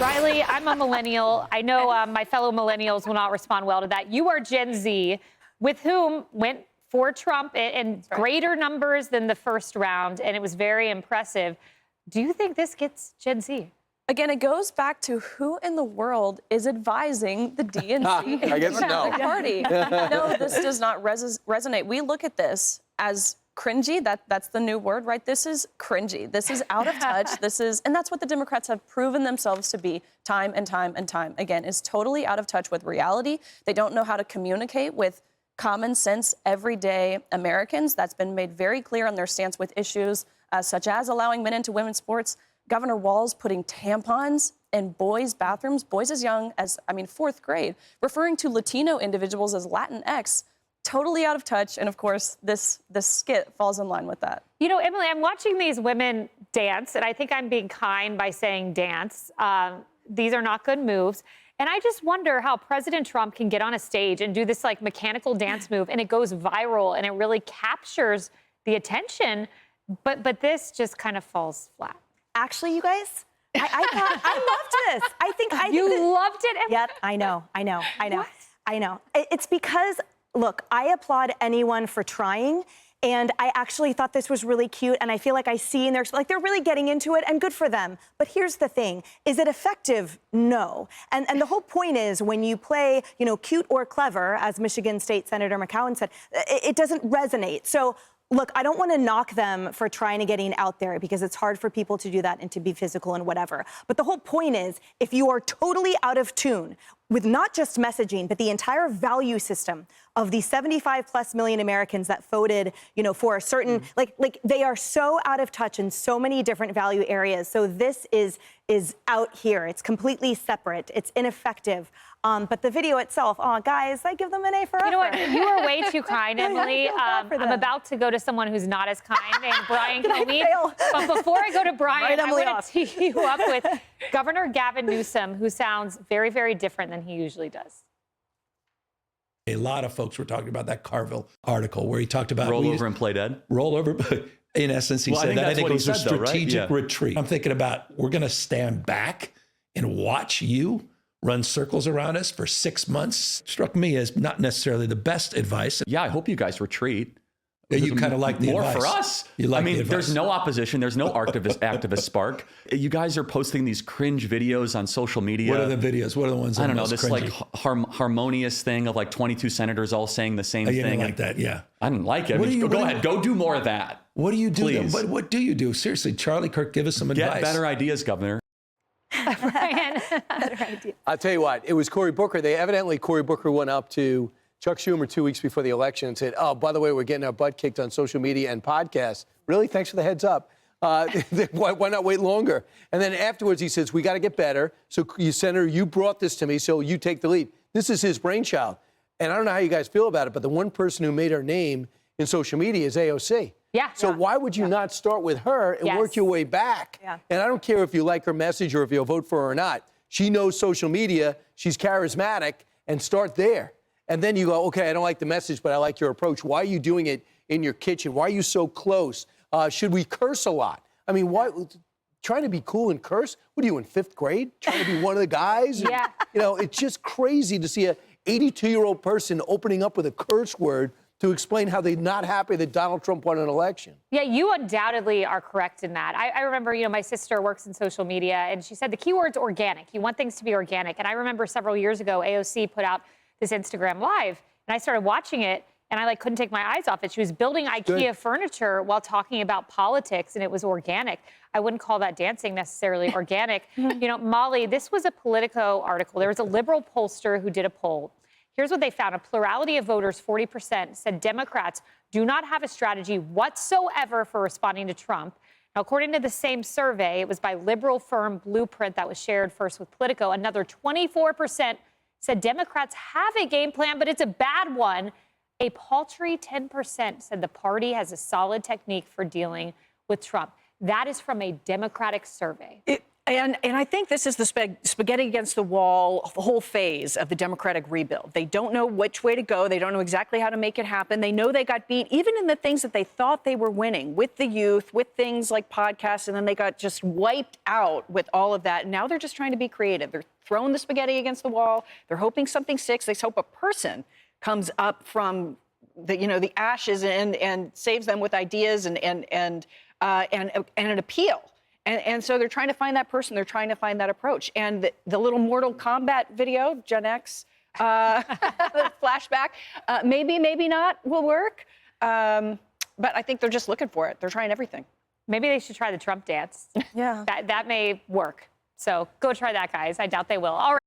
Riley, I'm a millennial. I know my fellow millennials will not respond well to that. You are Gen Z, with whom went for Trump in greater numbers than the first round, and it was very impressive. Do you think this gets Gen Z? Again, it goes back to who in the world is advising the DNC I guess no. party. No, this does not resonate. We look at this as cringy. That's the new word, right? This is cringy. This is out of touch. And that's what the Democrats have proven themselves to be time and time and time again, is totally out of touch with reality. They don't know how to communicate with common sense, everyday Americans. That's been made very clear on their stance with issues such as allowing men into women's sports. Governor Walz putting tampons in boys' bathrooms, boys as young as, fourth grade, referring to Latino individuals as Latinx, totally out of touch. And of course, this skit falls in line with that. You know, Emily, I'm watching these women dance, and I think I'm being kind by saying dance. These are not good moves. And I just wonder how President Trump can get on a stage and do this like mechanical dance move, and it goes viral and it really captures the attention. But this just kind of falls flat. Actually, you guys, I loved this. I think you loved it. Yep, I know. What? I know. It's because, look, I applaud anyone for trying. And I actually thought this was really cute, and I feel like I see, and they're really getting into it, and good for them. But here's the thing: is it effective? No. And the whole point is, when you play, cute or clever, as Michigan State Senator McCowan said, it doesn't resonate. So. Look, I don't want to knock them for trying to getting out there, because it's hard for people to do that and to be physical and whatever. But the whole point is, if you are totally out of tune with not just messaging, but the entire value system of the 75+ million Americans that voted, for a certain, like they are so out of touch in so many different value areas. So this is out here. It's completely separate. It's ineffective. But the video itself, guys, I give them an A for effort. You know what? You are way too kind, Emily. I'm about to go to someone who's not as kind, named Brian Comey. But before I go to Brian, I want to tee you up with Governor Gavin Newsom, who sounds very, very different than he usually does. A lot of folks were talking about that Carville article where he talked about roll over and play dead. Roll over. In essence, he said that. I think it was a strategic retreat. I'm thinking about, we're going to stand back and watch you run circles around us for 6 months. Struck me as not necessarily the best advice. Yeah, I hope you guys retreat. You kind of like the more advice. For us. You like the advice. There's no opposition. There's no activist spark. You guys are posting these cringe videos on social media. What are the videos? What are the ones that I don't know, this cringy? like harmonious thing of like 22 senators all saying the same thing. You didn't like that, yeah. I didn't like it. Go ahead. Go do more of that. What do you do? Please. What do you do? Seriously, Charlie Kirk, give us some advice. Get better ideas, Governor. Brian. Better idea. I'll tell you what, it was Cory Booker. Cory Booker went up to Chuck Schumer 2 weeks before the election and said, oh, by the way, we're getting our butt kicked on social media and podcasts. Really? Thanks for the heads up. Why not wait longer? And then afterwards, he says, we got to get better. So, Senator, you brought this to me, so you take the lead. This is his brainchild. And I don't know how you guys feel about it, but the one person who made her name in social media is AOC. Yeah. So why would you not start with her and work your way back? Yeah. And I don't care if you like her message or if you'll vote for her or not. She knows social media. She's charismatic, and start there. And then you go, okay, I don't like the message, but I like your approach. Why are you doing it in your kitchen? Why are you so close? Should we curse a lot? I mean, why? Trying to be cool and curse? What are you, in 5th grade? Trying to be one of the guys? Yeah. It's just crazy to see a 82-year-old person opening up with a curse word to explain how they're not happy that Donald Trump won an election. Yeah, you undoubtedly are correct in that. I remember, my sister works in social media, and she said the keyword's organic. You want things to be organic. And I remember several years ago, AOC put out this Instagram Live, and I started watching it, and I couldn't take my eyes off it. She was building IKEA furniture while talking about politics, and it was organic. I wouldn't call that dancing necessarily organic. Molly, this was a Politico article. There was a liberal pollster who did a poll. Here's what they found. A plurality of voters, 40%, said Democrats do not have a strategy whatsoever for responding to Trump. Now, according to the same survey, it was by liberal firm Blueprint that was shared first with Politico. Another 24% said Democrats have a game plan, but it's a bad one. A paltry 10% said the party has a solid technique for dealing with Trump. That is from a Democratic survey. And I think this is the spaghetti against the wall whole phase of the Democratic rebuild. They don't know which way to go. They don't know exactly how to make it happen. They know they got beat even in the things that they thought they were winning with the youth, with things like podcasts, and then they got just wiped out with all of that. And now they're just trying to be creative. They're throwing the spaghetti against the wall. They're hoping something sticks. They hope a person comes up from the ashes and saves them with ideas and an appeal. And so they're trying to find that person. They're trying to find that approach. And the little Mortal Kombat video, Gen X flashback, maybe not will work. But I think they're just looking for it. They're trying everything. Maybe they should try the Trump dance. Yeah. That may work. So go try that, guys. I doubt they will. All right.